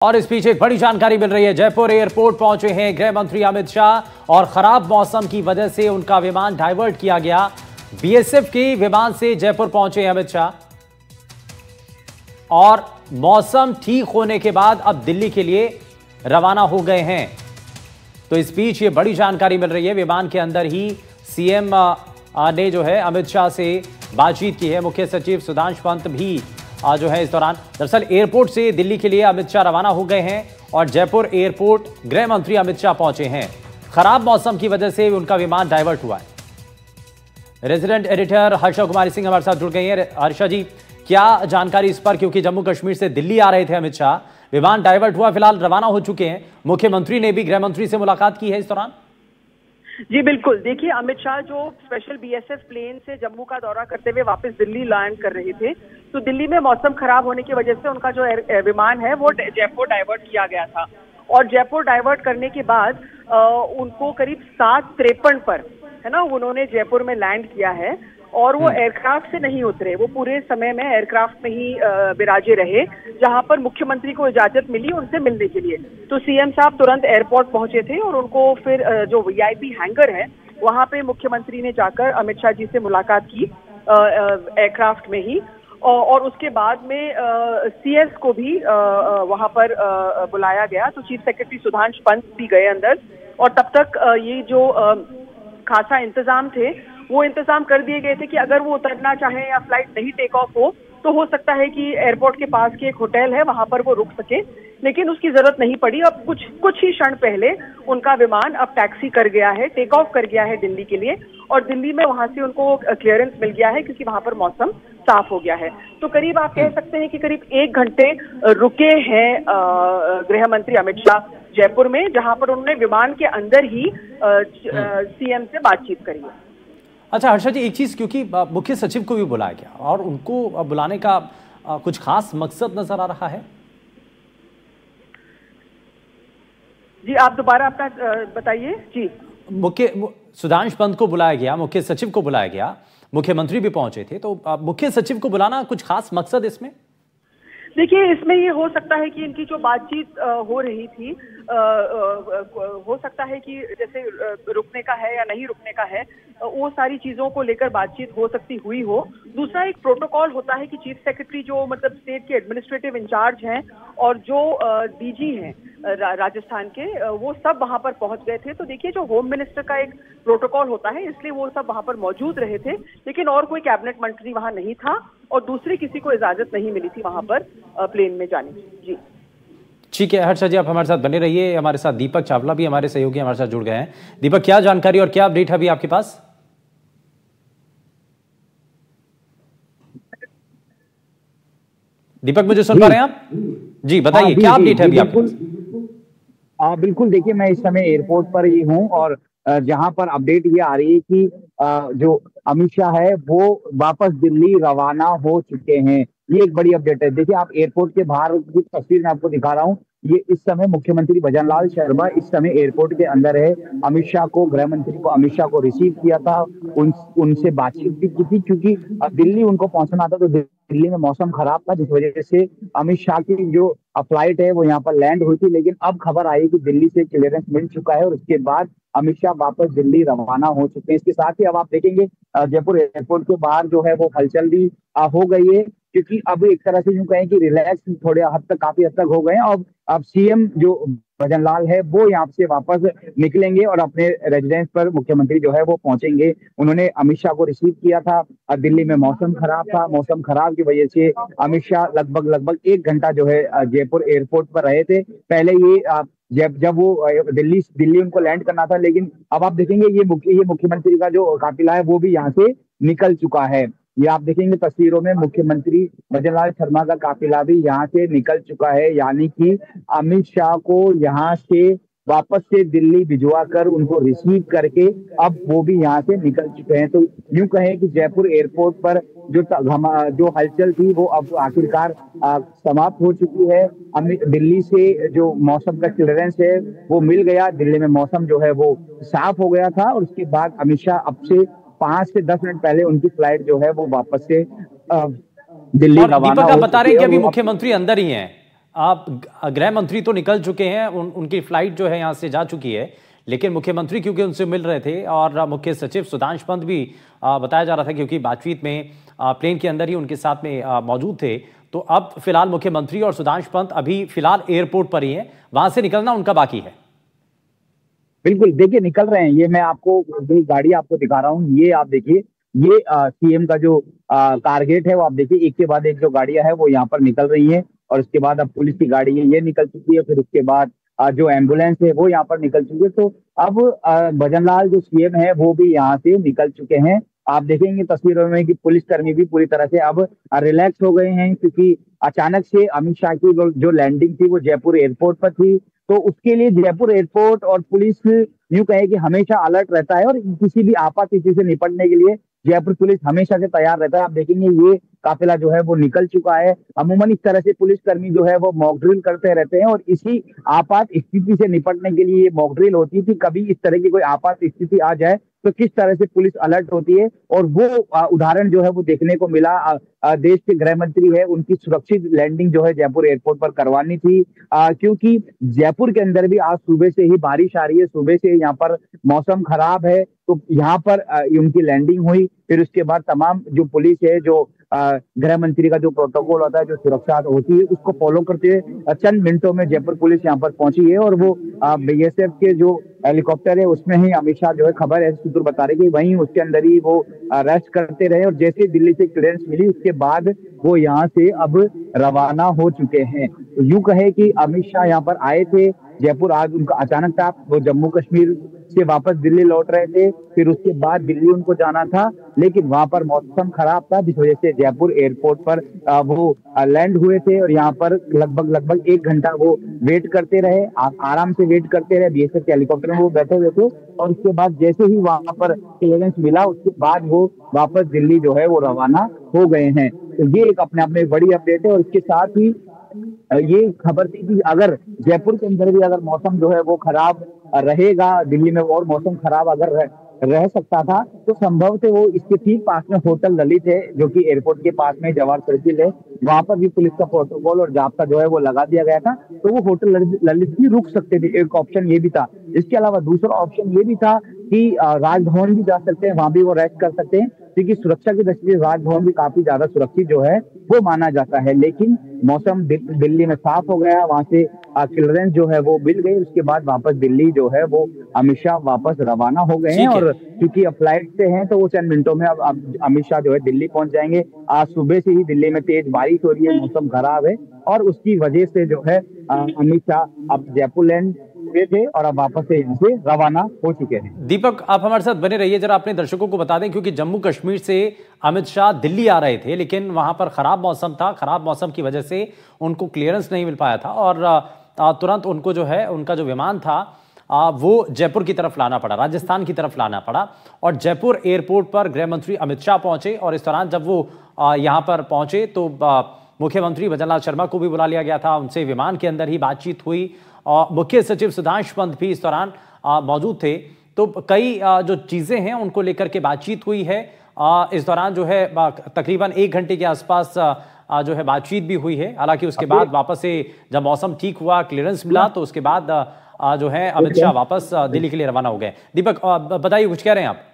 और इस बीच एक बड़ी जानकारी मिल रही है। जयपुर एयरपोर्ट पहुंचे हैं गृह मंत्री अमित शाह और खराब मौसम की वजह से उनका विमान डाइवर्ट किया गया। बीएसएफ के विमान से जयपुर पहुंचे अमित शाह और मौसम ठीक होने के बाद अब दिल्ली के लिए रवाना हो गए हैं। तो इस बीच ये बड़ी जानकारी मिल रही है, विमान के अंदर ही सीएम ने जो है अमित शाह से बातचीत की है। मुख्य सचिव सुधांशु पंत भी जो है इस दौरान दरअसल एयरपोर्ट से दिल्ली के लिए अमित शाह रवाना हो गए हैं और जयपुर एयरपोर्ट गृह मंत्री अमित शाह पहुंचे हैं। खराब मौसम की वजह से उनका विमान डाइवर्ट हुआ है। रेजिडेंट एडिटर हर्षा कुमारी सिंह हमारे साथ जुड़ गई हैं। हर्षा जी, क्या जानकारी इस पर, क्योंकि जम्मू कश्मीर से दिल्ली आ रहे थे अमित शाह, विमान डाइवर्ट हुआ, फिलहाल रवाना हो चुके हैं। मुख्यमंत्री ने भी गृह मंत्री से मुलाकात की है इस दौरान। जी बिल्कुल, देखिए अमित शाह जो स्पेशल बीएसएफ प्लेन से जम्मू का दौरा करते हुए वापस दिल्ली लैंड कर रहे थे, तो दिल्ली में मौसम खराब होने की वजह से उनका जो विमान है वो जयपुर डाइवर्ट किया गया था। और जयपुर डाइवर्ट करने के बाद उनको करीब 7:53 पर है ना उन्होंने जयपुर में लैंड किया है और वो एयरक्राफ्ट से नहीं उतरे। वो पूरे समय में एयरक्राफ्ट में ही विराजे रहे, जहां पर मुख्यमंत्री को इजाजत मिली उनसे मिलने के लिए। तो सीएम साहब तुरंत एयरपोर्ट पहुंचे थे और उनको फिर जो वीआईपी हैंगर है वहां पे मुख्यमंत्री ने जाकर अमित शाह जी से मुलाकात की एयरक्राफ्ट में ही। और उसके बाद में सीएस को भी वहां पर बुलाया गया। तो चीफ सेक्रेटरी सुधांशु पंत भी गए अंदर और तब तक ये जो खासा इंतजाम थे वो इंतजाम कर दिए गए थे कि अगर वो उतरना चाहे या फ्लाइट नहीं टेक ऑफ हो तो सकता है कि एयरपोर्ट के पास की एक होटल है वहां पर वो रुक सके, लेकिन उसकी जरूरत नहीं पड़ी। अब कुछ ही क्षण पहले उनका विमान अब टैक्सी कर गया है, टेक ऑफ कर गया है दिल्ली के लिए और दिल्ली में वहां से उनको क्लियरेंस मिल गया है क्योंकि वहां पर मौसम साफ हो गया है। तो करीब आप कह सकते हैं कि करीब 1 घंटे रुके हैं गृह मंत्री अमित शाह जयपुर में, जहां पर उन्होंने विमान के अंदर ही सीएम से बातचीत करी है। अच्छा हर्षा जी, एक चीज, क्योंकि मुख्य सचिव को भी बुलाया गया और उनको बुलाने का कुछ खास मकसद नजर आ रहा है। जी आप दोबारा अपना बताइए। जी, सुधांशु पंत को बुलाया गया, मुख्य सचिव को बुलाया गया, मुख्यमंत्री भी पहुंचे थे, तो मुख्य सचिव को बुलाना कुछ खास मकसद इसमें? देखिए, इसमें ये हो सकता है कि इनकी जो बातचीत हो रही थी हो सकता है कि जैसे रुकने का है या नहीं रुकने का है, वो सारी चीजों को लेकर बातचीत हो सकती हुई हो। दूसरा एक प्रोटोकॉल होता है कि चीफ सेक्रेटरी जो मतलब स्टेट के एडमिनिस्ट्रेटिव इंचार्ज हैं और जो डीजी हैं राजस्थान के, वो सब वहां पर पहुंच गए थे। तो देखिए, जो होम मिनिस्टर का एक प्रोटोकॉल होता है इसलिए वो सब वहां पर मौजूद रहे थे, लेकिन और कोई कैबिनेट मंत्री वहां नहीं था और दूसरे किसी को इजाजत नहीं मिली थी वहां पर प्लेन में जाने की। जी ठीक है हर्षा जी, आप हमारे साथ बने रहिए। हमारे साथ दीपक चावला भी हमारे सहयोगी हमारे साथ जुड़ गए हैं। दीपक, क्या जानकारी और क्या अपडेट है अभी आपके पास? दीपक, मुझे सुन पा रहे हैं आप? जी बताइए, क्या अपडेट है अभी आपके पास? बिल्कुल, देखिए मैं इस समय एयरपोर्ट पर ही हूं और जहां पर अपडेट ये आ रही है कि जो अमित शाह है वो वापस दिल्ली रवाना हो चुके हैं। ये एक बड़ी अपडेट है। देखिए, आप एयरपोर्ट के बाहर की तस्वीर मैं आपको दिखा रहा हूँ। ये इस समय मुख्यमंत्री भजनलाल शर्मा इस समय एयरपोर्ट के अंदर है। अमित शाह को, गृह मंत्री को अमित शाह को रिसीव किया था, उनसे बातचीत भी की थी, क्योंकि दिल्ली उनको पहुंचना था। तो दिल्ली में मौसम खराब था जिस वजह से अमित शाह की जो फ्लाइट है वो यहाँ पर लैंड हुई थी, लेकिन अब खबर आई कि दिल्ली से क्लियरेंस मिल चुका है और उसके बाद अमित शाह वापस दिल्ली रवाना हो चुके हैं। इसके साथ ही अब आप देखेंगे जयपुर एयरपोर्ट के बाहर जो है वो हलचल भी हो गई है, क्योंकि अब एक तरह से यूं कहें कि रिलैक्स थोड़े हद तक, काफी हद तक हो गए हैं। अब सीएम जो भजनलाल है वो यहाँ से वापस निकलेंगे और अपने रेजिडेंस पर मुख्यमंत्री जो है वो पहुंचेंगे। उन्होंने अमित शाह को रिसीव किया था और दिल्ली में मौसम खराब था। मौसम खराब की वजह से अमित शाह लगभग 1 घंटा जो है जयपुर एयरपोर्ट पर रहे थे। पहले ये जब वो दिल्ली उनको लैंड करना था, लेकिन अब आप देखेंगे ये मुख्यमंत्री का जो काफिला है वो भी यहाँ से निकल चुका है। ये आप देखेंगे तस्वीरों में मुख्यमंत्री भजनलाल शर्मा का काफिला भी यहाँ से निकल चुका है, यानी कि अमित शाह को यहाँ से वापस से दिल्ली भिजवा कर उनको रिसीव करके अब वो भी यहाँ से निकल चुके हैं। तो यूं कहें कि जयपुर एयरपोर्ट पर जो हलचल थी वो अब आखिरकार समाप्त हो चुकी है। दिल्ली से जो मौसम का क्लियरेंस है वो मिल गया, दिल्ली में मौसम जो है वो साफ हो गया था और उसके बाद अमित शाह अब से 5 से 10 मिनट पहले उनकी फ्लाइट जो है वो वापस से दिल्ली रवाना हो। दीपक, आप बता रहे हैं कि अभी मुख्यमंत्री अंदर ही हैं, आप गृह मंत्री तो निकल चुके हैं, उनकी फ्लाइट जो है यहाँ से जा चुकी है, लेकिन मुख्यमंत्री क्योंकि उनसे मिल रहे थे और मुख्य सचिव सुधांशु पंत भी बताया जा रहा था क्योंकि बातचीत में प्लेन के अंदर ही उनके साथ में मौजूद थे। तो अब फिलहाल मुख्यमंत्री और सुधांशु पंत अभी फिलहाल एयरपोर्ट पर ही हैं, वहां से निकलना उनका बाकी है। बिल्कुल, देखिए निकल रहे हैं। ये मैं आपको जो गाड़ी आपको दिखा रहा हूँ, ये आप देखिए, ये सीएम का जो टारगेट है वो आप देखिए, एक के बाद एक जो गाड़ियां है वो यहाँ पर निकल रही है। और उसके बाद अब पुलिस की गाड़ी है ये निकल चुकी है, फिर उसके बाद जो एम्बुलेंस है वो यहाँ पर निकल चुकी है। तो अब भजनलाल जो सीएम है वो भी यहाँ से निकल चुके हैं। आप देखेंगे तस्वीरों में कि पुलिसकर्मी भी पूरी तरह से अब रिलैक्स हो गए हैं, क्योंकि अचानक से अमित शाह की जो लैंडिंग थी वो जयपुर एयरपोर्ट पर थी। तो उसके लिए जयपुर एयरपोर्ट और पुलिस यूं कहे कि हमेशा अलर्ट रहता है, और किसी भी आपात स्थिति से निपटने के लिए जयपुर पुलिस हमेशा से तैयार रहता है। आप देखेंगे ये काफिला जो है वो निकल चुका है। अमूमन इस तरह से पुलिसकर्मी जो है वो मॉक ड्रिल करते रहते हैं, और इसी आपात स्थिति से निपटने के लिए ये मॉक ड्रिल होती थी। कभी इस तरह की कोई आपात स्थिति आ जाए तो किस तरह से पुलिस अलर्ट होती है, और वो उदाहरण जो है वो देखने को मिला। देश के गृह मंत्री है, उनकी सुरक्षित लैंडिंग जो है जयपुर एयरपोर्ट पर करवानी थी, क्योंकि जयपुर के अंदर भी आज सुबह से ही बारिश आ रही है, सुबह से यहाँ पर मौसम खराब है। तो यहाँ पर उनकी लैंडिंग हुई, फिर उसके बाद तमाम जो पुलिस है, जो गृह मंत्री का जो प्रोटोकॉल होता है, जो सुरक्षा होती है, उसको फॉलो करते हुए चंद मिनटों में जयपुर पुलिस यहाँ पर पहुंची है। और वो बीएसएफ के जो हेलीकॉप्टर है उसमें ही अमित शाह जो है, खबर है सूत्र बता रहे कि वहीं उसके अंदर ही वो रेस्ट करते रहे, और जैसे दिल्ली से क्लियरेंस मिली उसके बाद वो यहाँ से अब रवाना हो चुके हैं। तो यूं कहे कि अमित शाह यहाँ पर आए थे जयपुर, आज उनका अचानक था, वो जम्मू कश्मीर से वापस दिल्ली लौट रहे थे, फिर उसके बाद दिल्ली उनको जाना था, लेकिन वहां पर मौसम खराब था, जिस वजह से जयपुर एयरपोर्ट पर वो लैंड हुए थे। और यहाँ पर लगभग 1 घंटा वो वेट करते रहे, आराम से वेट करते रहे, बीएसएफ के हेलीकॉप्टर में वो बैठे हुए थे। और उसके बाद जैसे ही वहां पर क्लियरेंस मिला उसके बाद वो वापस दिल्ली जो है वो रवाना हो गए हैं। तो ये एक अपने आप में बड़ी अपडेट है। और इसके साथ ही ये खबर थी कि अगर जयपुर के अंदर भी अगर मौसम जो है वो खराब रहेगा, दिल्ली में और मौसम खराब अगर रह सकता था, तो संभव थे वो इसके ठीक पास में होटल ललित है, जो कि एयरपोर्ट के पास में जवाहर सर्किल है, वहां पर भी पुलिस का प्रोटोकॉल और जाब्ता जो है वो लगा दिया गया था। तो वो होटल ललित भी रुक सकते थे, एक ऑप्शन ये भी था। इसके अलावा दूसरा ऑप्शन ये भी था कि राजभवन भी जा सकते हैं, वहां भी वो रेस्ट कर सकते हैं, क्योंकि सुरक्षा की दृष्टि से राजभवन भी काफी ज्यादा सुरक्षित जो है वो माना जाता है। लेकिन मौसम दिल्ली में साफ हो गया, वहां से क्लियरेंस जो है वो मिल गई, उसके बाद वापस दिल्ली जो है वो अमित शाह वापस रवाना हो गए हैं। और क्योंकि अब फ्लाइट से हैं तो वो चंद मिनटों में अब अमित शाह जो है दिल्ली पहुंच जाएंगे। आज सुबह से ही दिल्ली में तेज बारिश हो रही है, मौसम खराब है, और उसकी वजह से जो है अमित शाह अब जयपुर लैंड हुए थे और अब वापस से यहाँ से रवाना हो चुके हैं। दीपक, आप हमारे साथ बने रहिए, जरा अपने दर्शकों को बता दें, क्योंकि जम्मू कश्मीर से अमित शाह दिल्ली आ रहे थे, लेकिन वहां पर खराब मौसम था, खराब मौसम की वजह से उनको क्लियरेंस नहीं मिल पाया था, और तुरंत उनको जो है उनका जो विमान था वो जयपुर की तरफ लाना पड़ा, राजस्थान की तरफ लाना पड़ा। और जयपुर एयरपोर्ट पर गृह मंत्री अमित शाह पहुंचे, और इस दौरान जब वो यहाँ पर पहुंचे तो मुख्यमंत्री भजनलाल शर्मा को भी बुला लिया गया था, उनसे विमान के अंदर ही बातचीत हुई, और मुख्य सचिव सुधांशु पंत भी इस दौरान मौजूद थे। तो कई जो चीजें हैं उनको लेकर के बातचीत हुई है। इस दौरान जो है तकरीबन 1 घंटे के आसपास जो है बातचीत भी हुई है। हालांकि उसके बाद वापस से जब मौसम ठीक हुआ, क्लियरेंस मिला, तो उसके बाद जो है अमित शाह वापस दिल्ली के लिए रवाना हो गए। दीपक, बताइए, कुछ कह रहे हैं आप?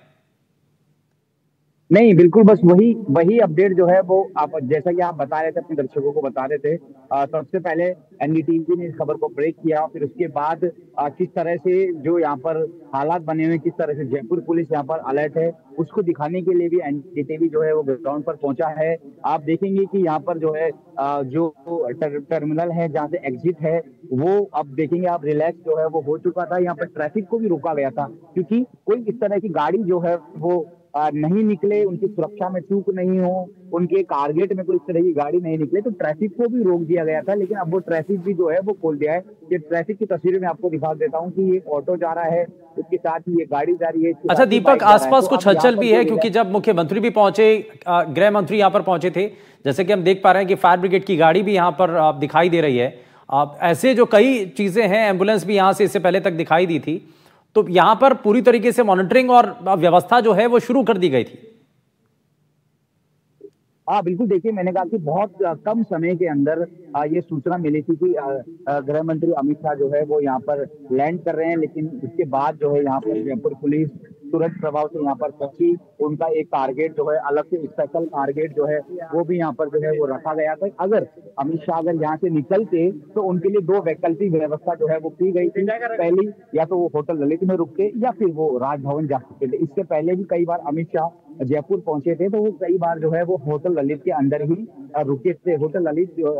नहीं, बिल्कुल, बस वही अपडेट जो है वो आप जैसा कि आप बता रहे थे, अपने दर्शकों को बता रहे थे। सबसे पहले एनडीटीवी ने इस खबर को ब्रेक किया, फिर उसके बाद किस तरह से जो यहाँ पर हालात बने हुए, किस तरह से जयपुर पुलिस यहाँ पर अलर्ट है, उसको दिखाने के लिए भी एनडीटीवी जो है वो ग्राउंड पर पहुंचा है। आप देखेंगे कि यहाँ पर जो है जो टर्मिनल है जहाँ से एग्जिट है, वो अब देखेंगे आप रिलैक्स जो है वो हो चुका था। यहाँ पर ट्रैफिक को भी रोका गया था, क्योंकि कोई इस तरह की गाड़ी जो है वो नहीं निकले, उनकी सुरक्षा में चूक नहीं हो, उनके टारगेट में कोई इस तरह की गाड़ी नहीं निकले, तो ट्रैफिक को भी रोक दिया गया था। लेकिन अब वो ट्रैफिक भी जो है वो खोल दिया है। ये ट्रैफिक की तस्वीरें मैं आपको दिखा देता हूँ कि ये ऑटो जा रहा है, उसके साथ ही ये गाड़ी जा रही है। अच्छा दीपक, आसपास कुछ हलचल भी है, क्योंकि जब मुख्यमंत्री भी पहुंचे, गृह मंत्री यहाँ पर पहुंचे थे, जैसे कि हम देख पा रहे हैं कि फायर ब्रिगेड की गाड़ी भी यहाँ पर दिखाई दे रही है। ऐसे जो कई चीजें हैं, एम्बुलेंस भी यहाँ से इससे पहले तक दिखाई दी थी, तो यहां पर पूरी तरीके से मॉनिटरिंग और व्यवस्था जो है वो शुरू कर दी गई थी। हाँ बिल्कुल, देखिए मैंने कहा कि बहुत कम समय के अंदर ये सूचना मिली थी कि गृह मंत्री अमित शाह जो है वो यहाँ पर लैंड कर रहे हैं, लेकिन उसके बाद जो है यहाँ पर जयपुर पुलिस तुरंत प्रभाव से यहाँ पर पहुंची। उनका एक टारगेट जो है, अलग से स्पेशल टारगेट जो है वो भी यहाँ पर जो है वो रखा गया था। अगर अमित शाह अगर यहाँ से निकलते तो उनके लिए दो वैकल्पिक व्यवस्था जो है वो की गई थी। पहली, या तो वो होटल ललित में रुकते या फिर वो राजभवन जा सकते थे। इससे पहले भी कई बार अमित शाह जयपुर पहुंचे थे तो वो कई बार जो है वो होटल ललित के अंदर ही रुके थे। होटल ललित जो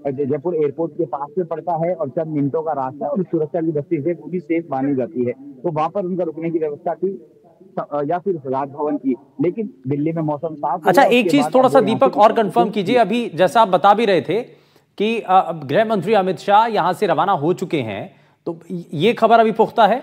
जयपुर एयरपोर्ट के पास में पड़ता है और चंद मिनटों का रास्ता है और सुरक्षा की दृष्टि से वो भी सेफ मानी जाती है, तो वहां पर उनका रुकने की व्यवस्था थी या फिर राजभवन की। लेकिन दिल्ली में मौसम साफ। अच्छा, एक चीज थोड़ा सा दीपक और कंफर्म कीजिए, अभी जैसा आप बता भी रहे थे कि गृह मंत्री अमित शाह यहां से रवाना हो चुके हैं, तो ये खबर अभी पुख्ता है?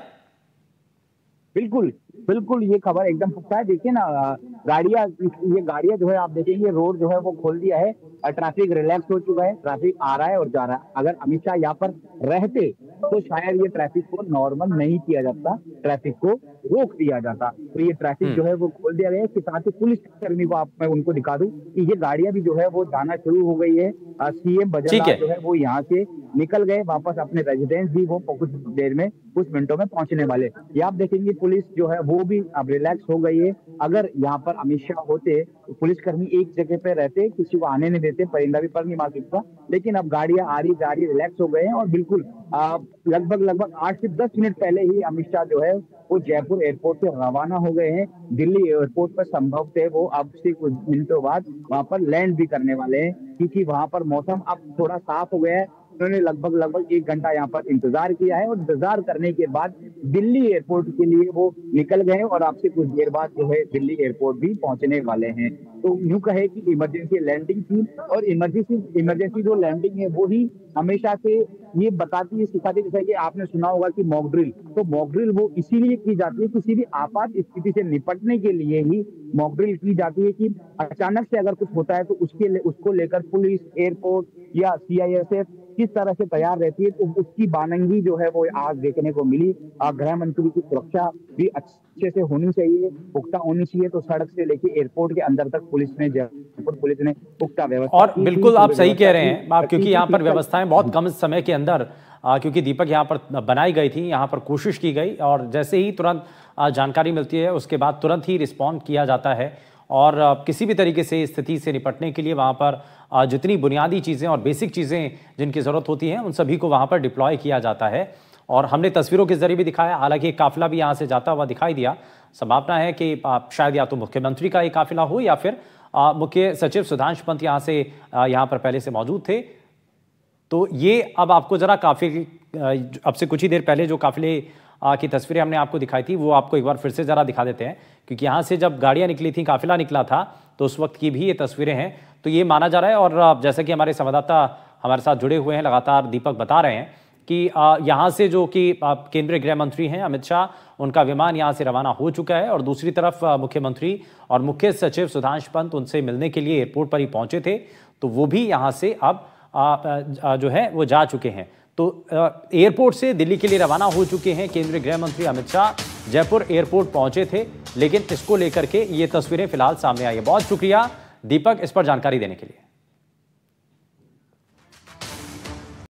बिल्कुल बिल्कुल, ये खबर एकदम पुख्ता है। देखिए ना, ये गाड़ियां जो है आप देखेंगे, रोड जो है वो खोल दिया है, ट्रैफिक रिलैक्स हो चुका है, ट्रैफिक आ रहा है और जा रहा है। अगर अमित शाह यहाँ पर रहते तो शायद ये ट्रैफिक को नॉर्मल नहीं किया जाता, ट्रैफिक को रोक दिया जाता। तो ये ट्रैफिक जो है वो खोल दिया गया है। इसके साथ ही पुलिस कर्मी को मैं उनको दिखा दूं कि ये गाड़ियां भी जो है वो जाना शुरू हो गई है। सीएम बजरंग जो है वो यहाँ से निकल गए वापस अपने रेजिडेंस भी, वो कुछ देर में, कुछ मिनटों में पहुंचने वाले। ये आप देखेंगे पुलिस जो है वो भी अब रिलैक्स हो गई है। अगर यहाँ पर अमित शाह होते तो पुलिसकर्मी एक जगह पे रहते, किसी को आने नहीं देते, परिंदा भी पर नहीं मार सकता। लेकिन अब गाड़ियां आ रही जा रही, रिलैक्स हो गए हैं और बिल्कुल लगभग 8 से 10 मिनट पहले ही अमित शाह जो है वो जयपुर एयरपोर्ट से रवाना हो गए हैं। दिल्ली एयरपोर्ट पर संभव थे वो अब से कुछ मिनटों बाद वहां पर लैंड भी करने वाले हैं, क्योंकि वहां पर मौसम अब थोड़ा साफ हो गया है। उन्होंने लगभग 1 घंटा यहाँ पर इंतजार किया है और इंतजार करने के बाद दिल्ली एयरपोर्ट के लिए वो निकल गए और आपसे कुछ देर बाद जो है दिल्ली एयरपोर्ट भी पहुंचने वाले हैं। तो यूं कहे कि इमरजेंसी लैंडिंग थी, और इमरजेंसी जो लैंडिंग है वो ही हमेशा से ये बताती है, सिखाती है। जैसे कि आपने सुना होगा कि मॉक ड्रिल, तो मॉक ड्रिल वो इसीलिए की जाती है, किसी भी आपात स्थिति से निपटने के लिए ही मॉक ड्रिल की जाती है कि अचानक से अगर कुछ होता है तो उसको लेकर पुलिस, एयरपोर्ट या सीआईएसएफ किस तरह से तैयार रहती है। तो उसकी बानंगी जो है वो आज देखने को मिली। गृह मंत्री की सुरक्षा भी अच्छे से होनी चाहिए, पुख्ता होनी चाहिए। तो सड़क से लेके एयरपोर्ट के अंदर तक जयपुर पुलिस ने पुख्ता व्यवस्था। और बिल्कुल आप सही कह रहे हैं, क्योंकि यहाँ पर व्यवस्थाएं बहुत कम समय के अंदर, क्योंकि दीपक यहाँ पर बनाई गई थी, यहाँ पर कोशिश की गई और जैसे ही तुरंत जानकारी मिलती है उसके बाद तुरंत ही रिस्पॉन्ड किया जाता है और किसी भी तरीके से स्थिति से निपटने के लिए वहाँ पर जितनी बुनियादी चीज़ें और बेसिक चीज़ें जिनकी ज़रूरत होती हैं उन सभी को वहाँ पर डिप्लॉय किया जाता है। और हमने तस्वीरों के जरिए भी दिखाया, हालांकि एक काफिला भी यहाँ से जाता हुआ दिखाई दिया। संभावना है कि शायद या तो मुख्यमंत्री का एक काफिला हो या फिर मुख्य सचिव सुधांशु पंत यहाँ से यहाँ पर पहले से मौजूद थे। तो ये अब आपको जरा अब से कुछ ही देर पहले जो काफिले की तस्वीरें हमने आपको दिखाई थी वो आपको एक बार फिर से जरा दिखा देते हैं, क्योंकि यहाँ से जब गाड़ियाँ निकली थी, काफिला निकला था, तो उस वक्त की भी ये तस्वीरें हैं। तो ये माना जा रहा है और जैसा कि हमारे संवाददाता हमारे साथ जुड़े हुए हैं लगातार, दीपक बता रहे हैं कि यहाँ से जो कि केंद्रीय गृह मंत्री हैं अमित शाह, उनका विमान यहाँ से रवाना हो चुका है और दूसरी तरफ मुख्यमंत्री और मुख्य सचिव सुधांशु पंत उनसे मिलने के लिए एयरपोर्ट पर ही पहुंचे थे, तो वो भी यहाँ से अब जो है वो जा चुके हैं। तो एयरपोर्ट से दिल्ली के लिए रवाना हो चुके हैं केंद्रीय गृह मंत्री अमित शाह। जयपुर एयरपोर्ट पहुंचे थे, लेकिन इसको लेकर के ये तस्वीरें फिलहाल सामने आई है। बहुत शुक्रिया दीपक इस पर जानकारी देने के लिए।